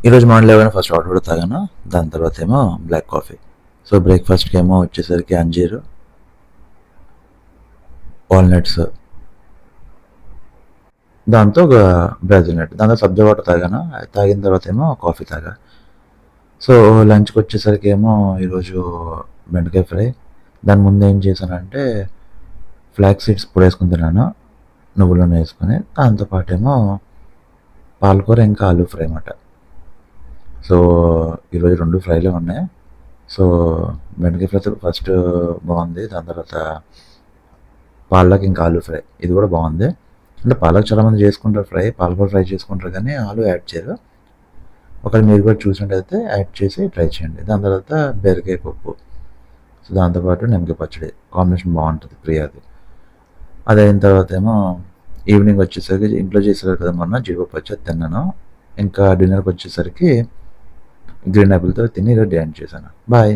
ఈరోజు మార్నింగ్ లేవగానే first hot water తాగాను. దాని తర్వాత ఏమో బ్లాక్ కాఫీ. సో బ్రేక్ఫాస్ట్కి ఏమో వచ్చేసరికి అంజీరు, వాల్నట్స్, దాంతో ఒక బ్రెజిల్ నట్, దాంతో సబ్జా వాటర్ తాగాను. అది తాగిన తర్వాత ఏమో కాఫీ తాగా. సో లంచ్కి వచ్చేసరికి ఏమో ఈరోజు బెండకాయ ఫ్రై. దాని ముందు ఏం చేశానంటే ఫ్లాక్ సీడ్స్ పొడేసుకుని తిన్నాను, నువ్వుల నూనె వేసుకొని. దాంతోపాటు ఏమో పాలకూర ఇంకా ఆలూ ఫ్రై అన్నమాట. సో ఈరోజు 2 ఫ్రైలే ఉన్నాయి. సో బెండకాయ ఫ్రై ఫస్ట్ బాగుంది. దాని తర్వాత పాలక్ ఇంకా ఆలూ ఫ్రై, ఇది కూడా బాగుంది. అంటే పాలక్ చాలామంది చేసుకుంటారు ఫ్రై, పాలకూర ఫ్రై చేసుకుంటారు కానీ ఆలూ యాడ్ చేయరు. ఒకవేళ మీరు కూడా చూసినట్టయితే యాడ్ చేసి ట్రై చేయండి. దాని తర్వాత బీరకాయ పప్పు, సో దాంతోపాటు నిమ్మకాయ పచ్చడి, కాంబినేషన్ బాగుంటుంది ప్రియాది. అది అయిన తర్వాత ఏమో ఈవినింగ్ వచ్చేసరికి ఇంట్లో చేసేవారు కదా మొన్న జీడిపప్పు పచ్చడి తిన్నాను. ఇంకా డిన్నర్కి వచ్చేసరికి గ్రీన్ యాపిల్తో తిని ఈరోజు డ్యాన్స్ చేశాను. బాయ్.